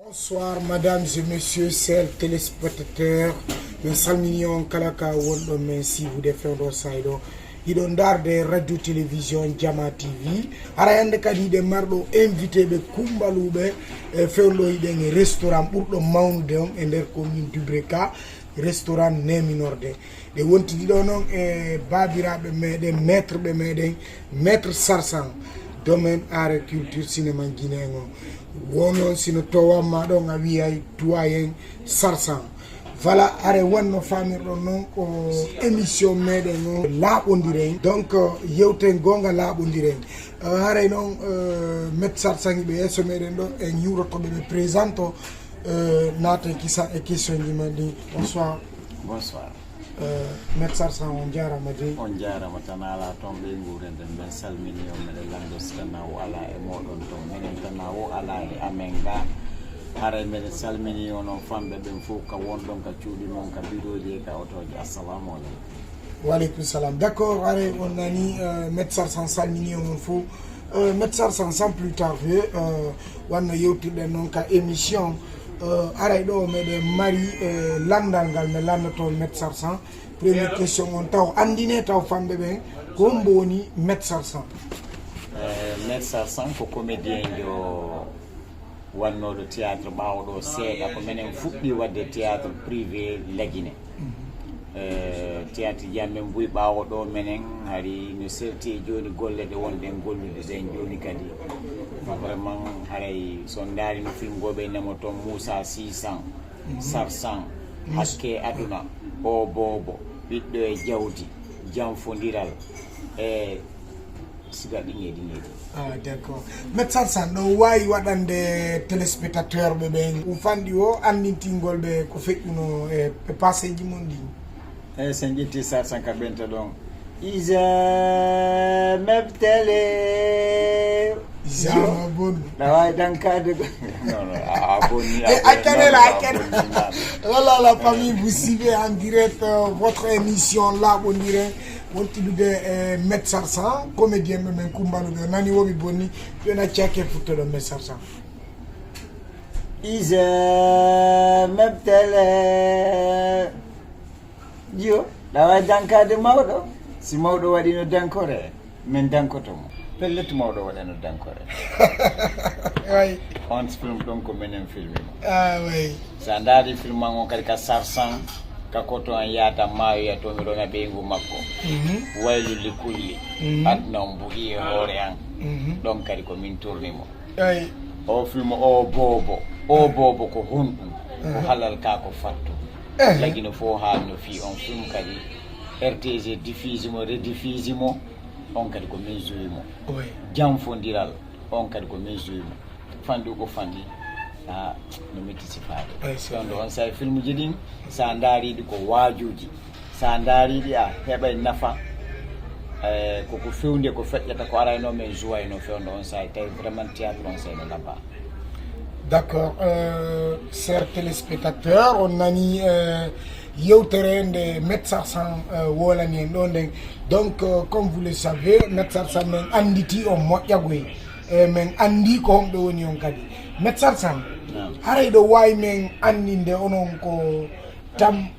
Bonsoir mesdames et messieurs, chers téléspectateurs. Min salmini on kala ka wonɗon men siwude fewɗo sayɗo iɗon darde radio télévision Jama TV. Hara hande kadi hiɗen marɗo invité ɓe kumbaluɓe fewɗo hiɗen e restaurant ɓurɗo mawnude on e nder commune Dubreka, restaurant Neminorde. ɗe wontiɗiɗo noon e babiraɓe meɗen maître ɓe meɗen maître Sarsan domaine art culture cinéma guinéen o wonon sino towamma ɗon a wiyay doyen Sarsan. Voilà, are wonno famirɗon noon ko émission meɗen o laaɓodiren donc yewten gonga laaɓodiren haray noon maître Sarsan ɓe yesso meɗen ɗo en yurotoɓe ɓe présente o naata kisa e question ji men ɗi. Bonsoir. Bonsoir. Maître Sarsan on jarama jeyi. On jarama tan ala toon ɓe gurende men salmini o meɗen landos tana o ala e moɗon toon minen tana o ala e amen ga haray meɗen salmini o noon famɓe ɓen fof ka wonɗon ka cuuɗi noon ka biɗoji e ka otoji. Assalamu aleykum. Waleykum salam. D'accord, are on nani maître Sarsan salmini o noon fof maître Sarsan sans plus tarder wanno yewtirɗen noon ka émission aray ɗo meɗen mari landal ngal mi landoto maître Sarsan. Première question on taw andine taw famɓe ɓen ko mboni maître Sarsan. Maître Sarsan ko comédien jo wannoɗo théâtre ɓawɗo seeɗa ko minen fuɗɗi wadde théâtre privé Laguiné. Théâtre jammen mbuy ɓawoɗo minen hari no serti joni golle ɗe wonɗen gollude ɗen joni kadi vraiment haray son daari no film goɓe nemo toon Moussa Sisan Sarsan hakke aduna o bobo ɓiɗɗo e jawdi janfodiral e siga ɗiŋeɗi. Ah, d'accord. Maître Sarsan ɗo wawi waɗande téléspectateur ɓe ɓen ufanɗi o andintingol ɓe ko feƴƴuno e passé ji mon ɗi. Sen ƴetti Sarsan ka ɓenta ɗon isa mebtele jama bonni ɗawawi dankade non a bonni voilà la famille vous suivez en direct votre émission laaɓodiren wontiɗude maître Sarsan comédien ɓe men kumbaluɓe nani woɓi bonni ɓen accake futtoɗo maître Sarsan. isa mebtele jiyo ɗawawi dankade mawɗo si mawɗo waɗino dankore min dankotomo pellet mawɗo waɗano dankore. Oui. On film ɗon ko minen filmima. Ah oui. Sa daari film man on kadi ka Sarsan ka koto an yaata maayoya to mi ɗon ɓeygu makko wayluli kulli aduna on bugi e hoore an ɗon kadi ko min tournimo. Oui. O film o bobo ko honɗum ko halal ka ko fattu Laguiné fo haalno fi on film kadi RTG diffuse mo rediffuse mo on kadi ko min jouyi mo janfodiral on kadi ko min jouyi mo fandu ko fandi no metti sifaade donc on sa film ji ɗin sa daariɗi ko waajuji sa daariɗi a heɓay nafa koko fewnde ko feƴƴata ko arayno men jouwayno fewndo on sa tawi vraiment théâtre on sayno labba. D'accord, chers téléspectateurs, on nani yewtere nde maître Sarsan wolani en ɗo nden donc comme vous le savez maître Sarsan men anditi on moƴƴagoy men andi ko homɓe woni on kadi maître Sarsan haray ɗo wawi men andinde onon ko tan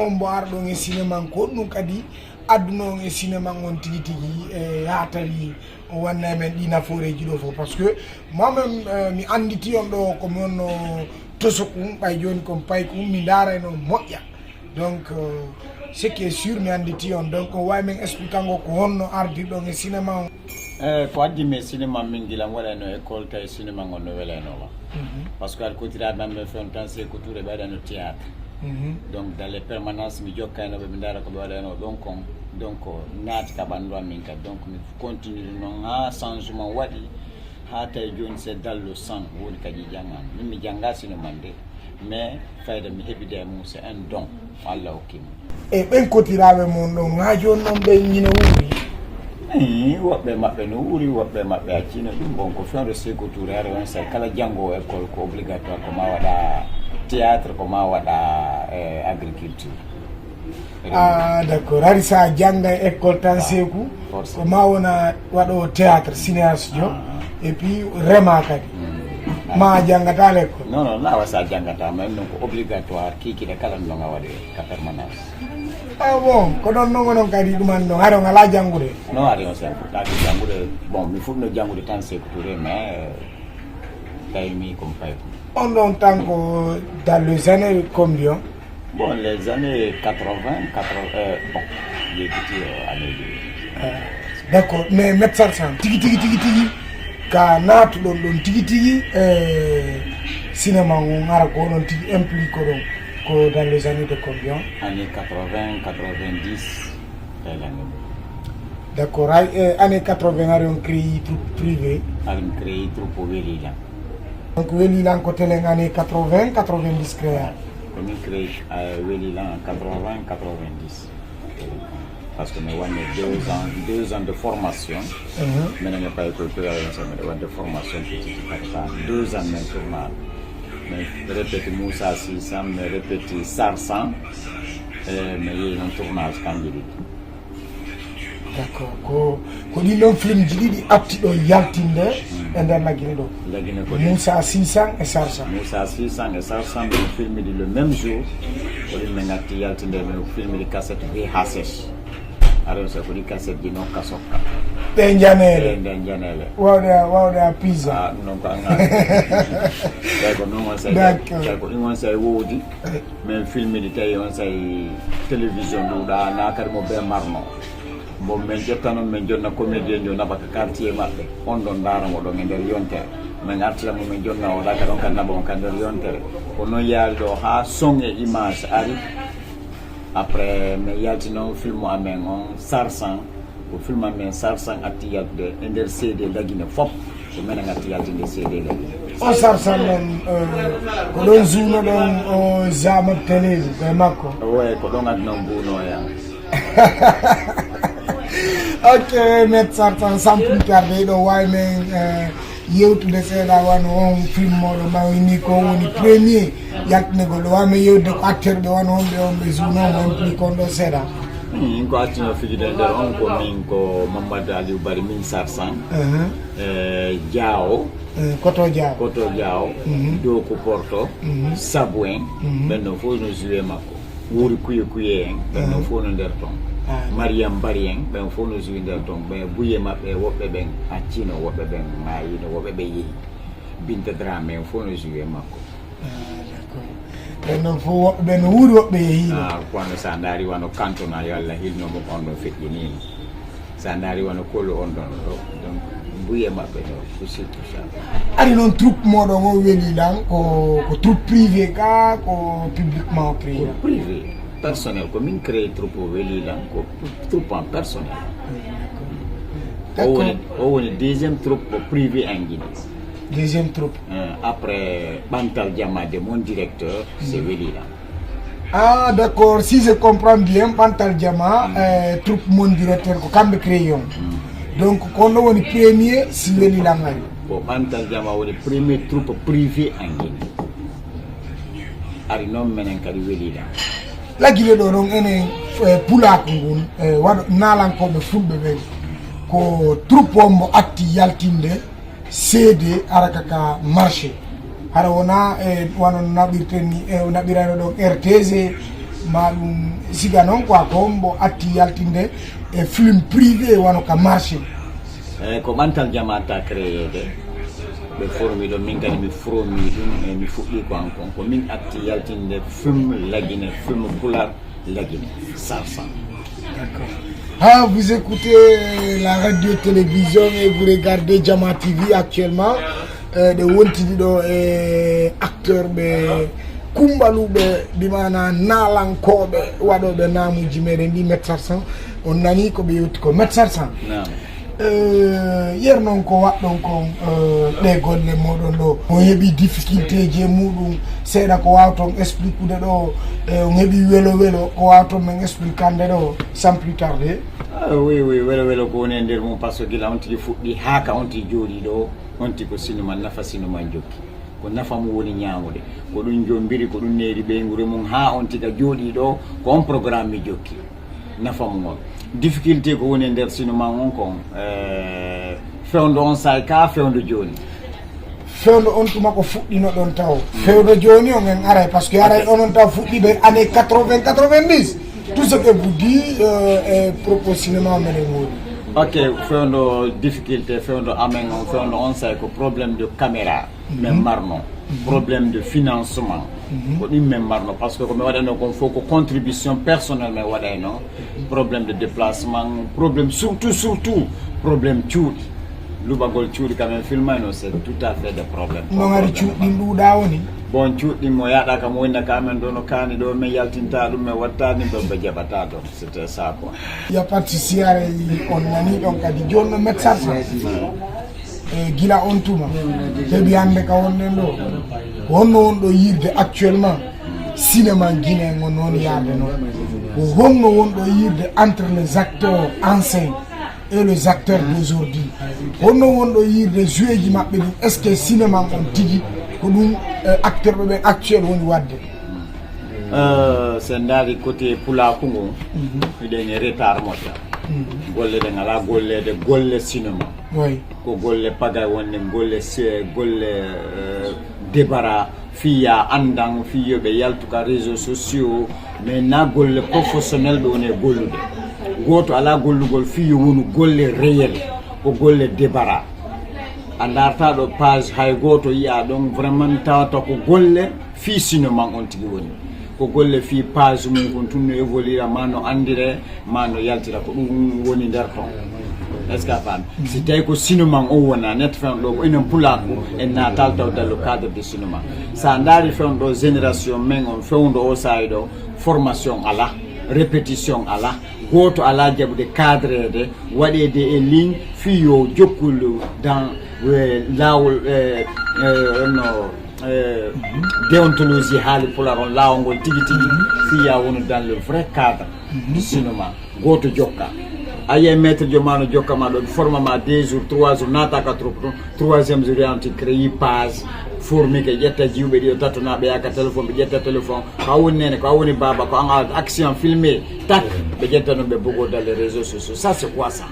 on mbo arɗon e cinéma ko ɗum kadi aduna on e cinéma on tigi tigi ha tawi on wanna men ɗi nafooreji ɗo fof par ce que moi-même mi anditi on ɗo komi wonno tosokum ɓay joni komi paykum mi darayno moƴƴa donc ce qui est sûr mi anditi on donc on wawi men expliquango ko honno ardirɗon e cinéma on. Ko addimi e cinéma min gilam waɗano école tawi cinéma ngon no welanoma par ce que aɗa kotiraɓe maɓɓe fewn tan c'est ko toure ɓe waɗano théâtre donc dans les permanences mi jokkaynoɓe mi dara koɓe waɗano ɗon kon donc naati ka ɓanndu am min kadi donc mi continue noon ha changement waɗi ha tawi joni c'est dans le sang woni kadi janggan min mi jangga cinéma nde mais fayda mi heɓide e mum c'est un don Allah hokkimo. E ɓen kotiraɓe mon ɗon ha joni noon ɓe ñina wuuri woɓɓe maɓɓe no wuuri woɓɓe maɓɓe accino ɗum bon ko fewde seko tour are on sa kala janggowo école ko obligatoire ko ma waɗa théâtre ko ma waɗa agriculture. Ah d'accord, hari sa jangga école tan seku ko ma wona waɗo théâtre cinéaste jo et puis rema kadi ma jangata l'école non la wasa jangata mais non ko obligatoire kiki de kala no nga wade ka permanence ah bon ko don no ngono kadi duman do haro ngala jangude non ari on sen ta jangude bon mi fudno jangude tan c'est couture mais tay mi comme pay on don tanko dans les années combien bon les années 80 bon les petits années d'accord mais médecin tigi ka naatu don tigi cinéma ngara ko non tigi implique ko dans les années de combien années 80 90 d'accord années 80 on créé troupe privé on créé troupe Welilan donc Welilan ko tele années 80 90 créé on créé Welilan 80 90 parce que nous avons 2 ans de formation. Mais nous n'avons pas écouté de formation petit 2 ans de tournage. Mais répéter Moussa 600, mais répéter Sarsan, mais il y a un tournage candidat. D'accord. Quand il y a un film qui apti do yaltinde et dans la Guinée do. Moussa 600 et Sarsan. Moussa 600 et Sarsan le film le même jour. Il y a un yaltinde le film de cassette VHS. Alors c'est pour les cassettes qui n'ont qu'à sortir. Denjanele. Wawda pizza. Ah non pas. D'accord, non on sait. D'accord, on sait wodi. Mais film militaire on sait télévision do da na kar mo be marno. Bon men jottano men jonna comédien do nabaka quartier mabbe. On don dara mo do ngender yontere. Men artila mo men jonna o da ka don kan nabo kan der yontere. Ono yaldo ha son et image ari. Après mais yaltino film amen on Sarsan o film amen Sarsan atti yalde ender CD lagine fop ko men ngati yalde CD lagine o Sarsan ko don zuno don o zama télé be makko ouais ko don adna mbuno ya ok met Sarsan sans plus tarder do way men yewtude seeɗa wano on film moɗo mawini ko woni premier yaltnego ɗo wami yewde ko acteur ɓe wano on ɓe journoma implique on ɗo seeɗa ko accino fijide nder on ko min ko Mamadou Aliou Bari min Sarsan Diao koto Diao dow ko Porto Sabou en ɓenno fof no joué makko wuuri kuye en ɓenno fof no nder ton Mariam Barien ben fof no joué nder ton ɓe buye maɓɓe woɓɓe ɓen accino woɓɓe ɓen mayino woɓɓe ɓe yeehi Binta Dramé en fof no joué makko ɓenno fof woɓɓe ɓen no wuuri woɓɓe yeehiɗo kono sa daari wano cantona yo Allah hilnomo on ɗon feƴƴinino sa daari wano kolo on ɗon ɗo donc buye maɓɓe ɗo ko surtout ça ari noon troupe moɗon o Welilan ko troupe privé ka ko publiquement privé personnel ko min créé troupe Welilan ko troupe en personnel o woni deuxième troupe privé en Guinée. Deuxième troupe après Bantal Diamade mon directeur c'est Welilan. Ah d'accord, si je comprends bien Bantal Diama troupe mon directeur ko kamɓe créé on donc kono woni premier si Welilan ari ko Bantal Diama woni premier troupe privé en Guinée ari noon menen kadi Welilan laggile ɗo ɗon enen pulako ngun waɗo nalankoɓe fulɓe ɓen ko troupe on mo atti yaltinde CD araka ka marché hara wona wano naɓirten ni naɓirano ɗon RTG ma ɗum siga noon quoi ko mbo atti yaltinde e film privé wano ka marché ko Bantal Diama ta créede ɓe formi ɗo min kadi mi fromi ɗum e mi fuɗɗi ko an kon ko min atti yaltinde film lagine film pular lagine Sarsan. D'accord. Ah, vous écoutez la radio-télévision et vous regardez Jama TV actuellement. De wontidi ɗo e acteur ɓe kumbaluɓe ɗimana nalankoɓe waɗoɓe namuji meɗen ɗi Maître Sarsan on nani koɓe yetti ko Maître Sarsan yer noon ko waɗɗon kon ɗe golle moɗon ɗo on heeɓi difficulté je muɗum seeɗa ko wawton expliqueude ɗo on heeɓi welo ko wawton men explicande ɗo sans plus tarder. Oui welo ko woni e nder mum par ce que gila on tigi fuɗɗi haaka on tigi jooɗi ɗo on tigi ko sinuma nafa sinuma jokki ko nafa mum woni ñamude ko ɗum jombiri ko ɗum neeri ɓeygure mum ha on tiga jooɗi ɗo ko on programme mi jokki nafa mum on difficulté ko woni e nder sinuma on kon fewndo on say ka fewndo joni fewndo on tuma ko fuɗɗino ɗon taw fewdo joni on en aray par ce que aray onon taw fuɗɗiɓe année 80 90 tout ce que vous dit est proportionnellement menen woni. ok fewndo difficulté fewndo amen on fewndo on say ko probléme de caméra men marno probléme de financement ko ɗum men marno par ce que komi waɗano kon fof ko contribution personnelle men waɗayno probléme de déplacement probléme surtout probléme cuuɗi luɓagol cuuɗi quand même filmayno c'est tout à fait des problèmes non ari cuuɗɗi ɗuuɗa woni bon cuuɗɗi mo yaɗa kam wonna ka men ɗo no kaani ɗo min yaltinta ɗum min wattani ɓe jaɓata ɗon c'était ça quoi ya parti siyare on nani ɗon kadi joni no médecin e gila on tuma heeɓi hande ka wonnen ɗo wonno won ɗo yirde actuellement cinéma guinéen o noon yarde noon ko honno won ɗo yirde entre les acteurs anciens et les acteurs d'aujourd'hui honno won ɗo yirde joué ji maɓɓe ɗum est ce que cinéma on tigui ko ɗum acteur ɓe actuel woni wadde sen daari côté pulaku ngu miɗen retard moƴƴa golle ɗe ngala gollede golle cinéma ko golle pagay wonde golle débara fiya andan fiyoɓe yaltuka réseaux sociaux mais na golle professionnel ɓe woni gollude goto ala gollugol fiyo wonu golle réel ko golle débara a darta ɗo page hay goto yiya ɗon vraiment tawata ko golle fi cinéma on tigui woni ko golle fi page mum kon tun no évoluera ma no andire ma no yaltira ko ɗum woni nder ton est ce que a faami si tawi ko cinéma o wona net fen ɗo enen pulaku en natal taw dans le cadre de cinéma sa daari fen ɗo génération men on fewdo o sayi ɗo formation ala répétition ala goto ala jaɓude cadrede waɗede e ligne fiyo jokkul dans lawol no déontologie haali pular on lawol ngol tigui fiya woni dans le vrai cadre du cinéma goto jokka aye maître jomano jokkama ɗo formama 2 jours 3 jours nataka troisiéme jour yanti créé page formi ke ƴetta jiwɓe ɗi o tattonaɓe yaka téléphone ɓe ƴetta téléphone ko a woni nene ko a woni baba ko an action filmé tak ɓe ƴetta ɗum ɓe bogo dans les réseaux sociaux ça c'est quoi ça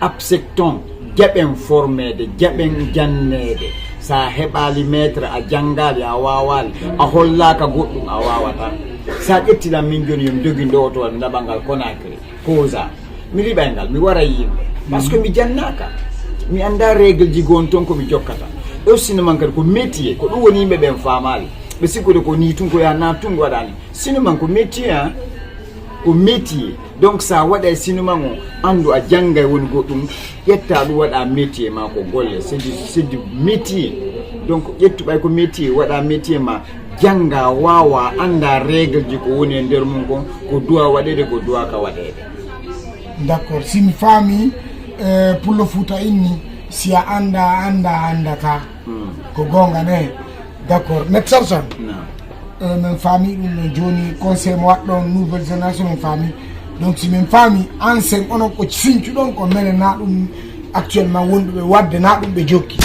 absecton jaɓen formede jaɓen jannede sa heɓali maître a jangali a wawali a hollaka goɗɗum a wawata sa ƴettiɗam min joni yomi jogui ɗo to ndaɓangal Conakry posa mi riɓay ngal mi wara yimɓe par ce que mi jannaka mi anda règle ji gon toon komi jokkata ɗo cinéma kadi ko métier ko ɗum woni yimɓe ɓen famali ɓe sikkude ko ni tun ko ya na tun waɗani cinéma ko métier ko métier donc sa waɗa cinéma o andu a janggay woni goɗɗum ƴetta ɗum waɗa métier ma ko golle c'est du métier donc ƴettuɓay ko métier waɗa métier ma jangga wawa anda règle ji ko woni e nder mum kon ko duwa waɗede ko duwaka waɗede d'accord simi faami pullo Fouta inni si a andata ko gonga ne d'accord médecin san min faami ɗum no joni conseil mo waɗɗon nouvelle génération min faami donc si min faami enseigne onon ko sincuɗon ko mene na ɗum actuellement wonɗuɓe wadde na ɗum ɓe jokki